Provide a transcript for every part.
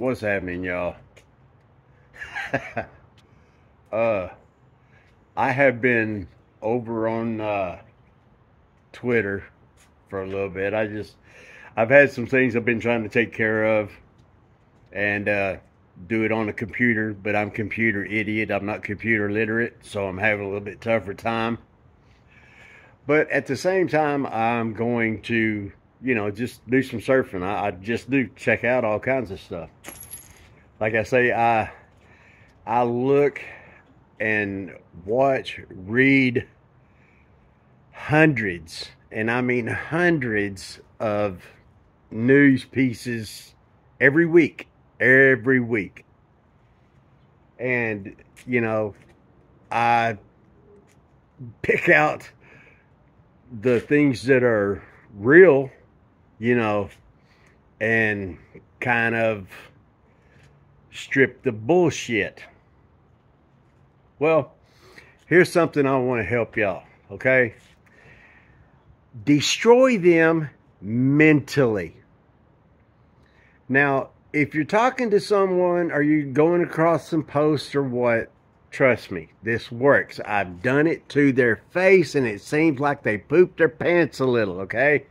What's happening, y'all? I have been over on Twitter for a little bit. I've had some things I've been trying to take care of and do it on a computer, but I'm computer idiot. I'm not computer literate, so I'm having a little bit tougher time. But at the same time, I'm going to, just do some surfing. I just do check out all kinds of stuff. Like I say, I look and watch, read hundreds, and I mean hundreds of news pieces every week. And, I pick out the things that are real, and kind of strip the bullshit. Well, here's something I want to help y'all, okay? Destroy them mentally. Now, if you're talking to someone or you're going across some posts or what, trust me, this works. I've done it to their face and it seems like they pooped their pants a little, okay?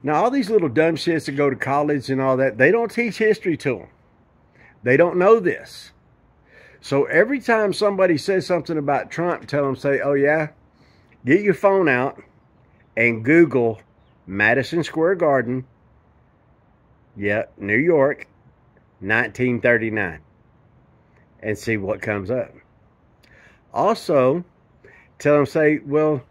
Now, all these little dumb shits that go to college and all that, they don't teach history to them. They don't know this. So every time somebody says something about Trump, tell them, say, oh yeah, get your phone out and Google Madison Square Garden, New York, 1939, and see what comes up. Also, tell them, say, well,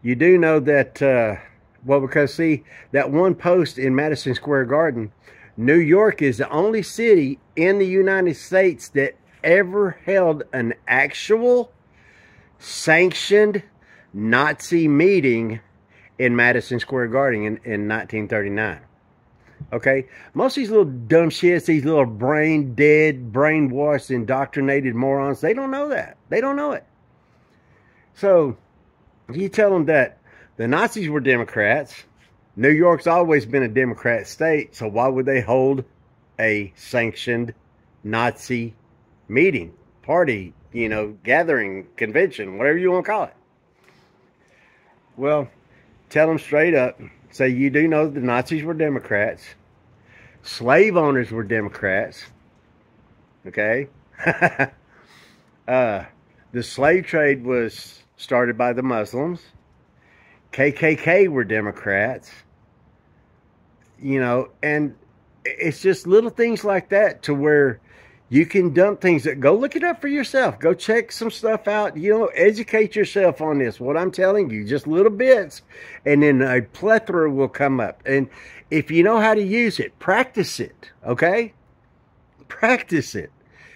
you do know that, because see, that one post in Madison Square Garden, New York is the only city in the United States that ever held an actual sanctioned Nazi meeting in Madison Square Garden in 1939. Okay? Most of these little dumb shits, these little brain dead, brainwashed, indoctrinated morons, they don't know that. They don't know it. So, you tell them that the Nazis were Democrats. New York's always been a Democrat state, so why would they hold a sanctioned Nazi meeting, party, gathering, convention, whatever you want to call it? Well, tell them straight up, say, you do know the Nazis were Democrats. Slave owners were Democrats. Okay? The slave trade was started by the Muslims. KKK were Democrats. And it's just little things like that to where you can dump things that, go look it up for yourself. Go check some stuff out. Educate yourself on this. What I'm telling you, just little bits. And then a plethora will come up. And if you know how to use it, practice it. Okay? Practice it.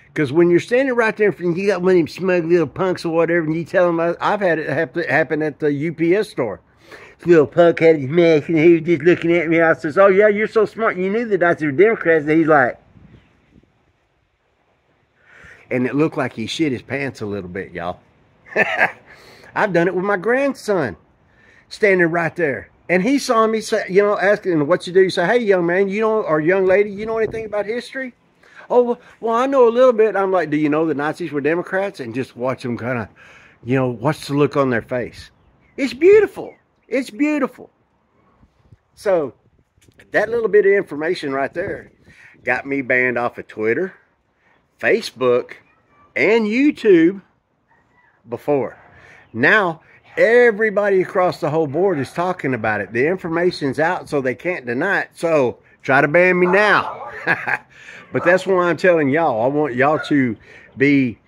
Because when you're standing right there, and you got one of them smug little punks or whatever, and you tell them, I've had it happen at the UPS store. This little punk had his mask, and he was just looking at me. I says, oh yeah, you're so smart. You knew the Nazis were Democrats. And he's like, and it looked like he shit his pants a little bit, y'all. I've done it with my grandson, standing right there. And he saw me, say, asking, what you do? You say, hey, young man, or young lady, you know anything about history? Oh, well, I know a little bit. I'm like, do you know the Nazis were Democrats? And just watch them kind of, watch the look on their face. It's beautiful. It's beautiful. So, that little bit of information right there got me banned off of Twitter, Facebook, and YouTube before. Now, everybody across the whole board is talking about it. The information's out, so they can't deny it. So, try to ban me now. But that's why I'm telling y'all. I want y'all to be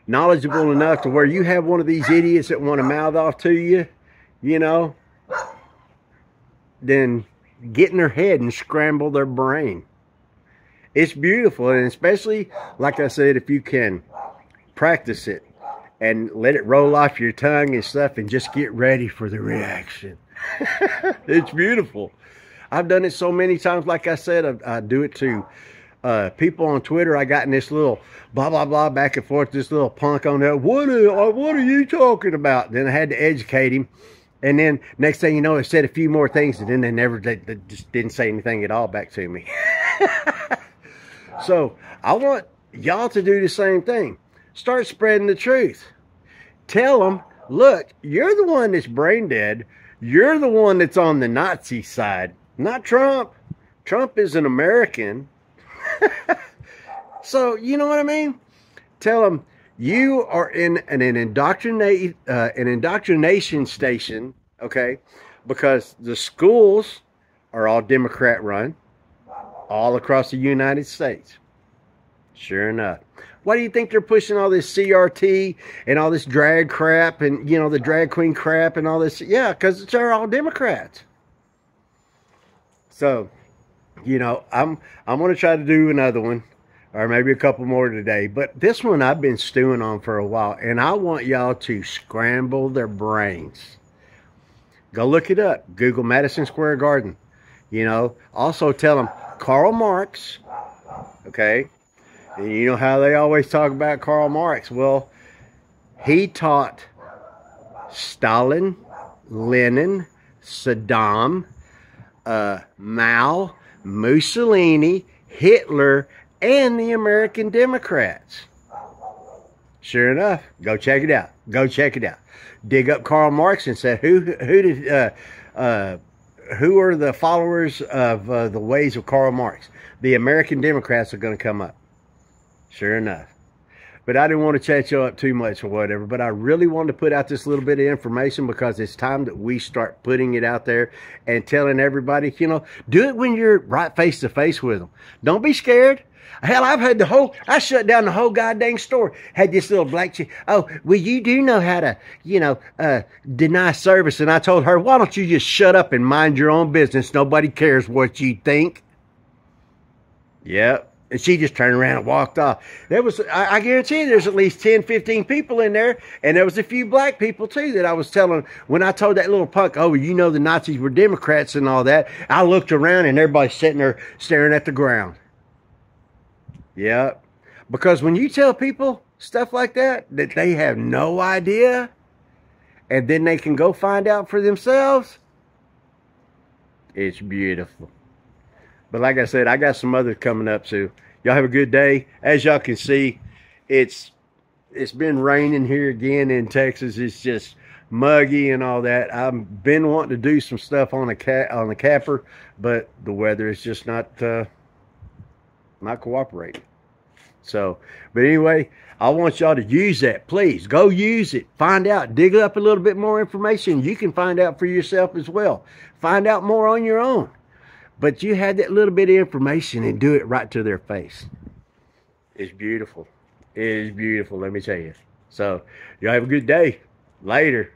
knowledgeable enough to where you have one of these idiots that want to mouth off to you, then get in their head and scramble their brain. It's beautiful, and especially, like I said, if you can practice it and let it roll off your tongue and stuff and just get ready for the reaction. It's beautiful. I've done it so many times. Like I said, I do it to people on Twitter. I got in this little blah, blah, blah, back and forth, this little punk on there. What are you talking about? Then I had to educate him. And then next thing you know, it said a few more things, and then they just didn't say anything at all back to me. So I want y'all to do the same thing. Start spreading the truth. Tell them, look, you're the one that's brain dead. You're the one that's on the Nazi side, not Trump. Trump is an American. So, you know what I mean? Tell them you are in an indoctrination station, okay? Because the schools are all Democrat run all across the United States. Sure enough. Why do you think they're pushing all this CRT and all this drag crap and, you know, the drag queen crap and all this? Yeah, because they're all Democrats. So, you know, I'm going to try to do another one, or maybe a couple more today. But this one I've been stewing on for a while, and I want y'all to scramble their brains. Go look it up. Google Madison Square Garden. You know, also tell them Karl Marx, okay? And you know how they always talk about Karl Marx. Well, he taught Stalin, Lenin, Saddam, Mao, Mussolini, Hitler, and the American Democrats. Sure enough, go check it out. Go check it out. Dig up Karl Marx and say, who are the followers of the ways of Karl Marx? The American Democrats are going to come up. Sure enough. But I didn't want to chat you up too much or whatever. But I really wanted to put out this little bit of information because it's time that we start putting it out there and telling everybody, you know, do it when you're right face to face with them. Don't be scared. Hell, I shut down the whole goddamn store. Had this little black chick. Oh, well, you do know how to, you know, deny service. And I told her, why don't you just shut up and mind your own business? Nobody cares what you think. Yep. And she just turned around and walked off. There was, I guarantee you, there's at least 10, 15 people in there. And there was a few black people, too, that I was telling. When I told that little punk, oh, you know the Nazis were Democrats and all that, I looked around and everybody's sitting there staring at the ground. Yeah. Because when you tell people stuff like that they have no idea, and then they can go find out for themselves, it's beautiful. But like I said, I got some others coming up, so y'all have a good day. As y'all can see, it's been raining here again in Texas. It's just muggy and all that. I've been wanting to do some stuff on the capper, but the weather is just not cooperating. So, but anyway, I want y'all to use that. Please go use it. Find out. Dig up a little bit more information. You can find out for yourself as well. Find out more on your own. But you had that little bit of information and do it right to their face. It's beautiful. It is beautiful, let me tell you. So, y'all have a good day. Later.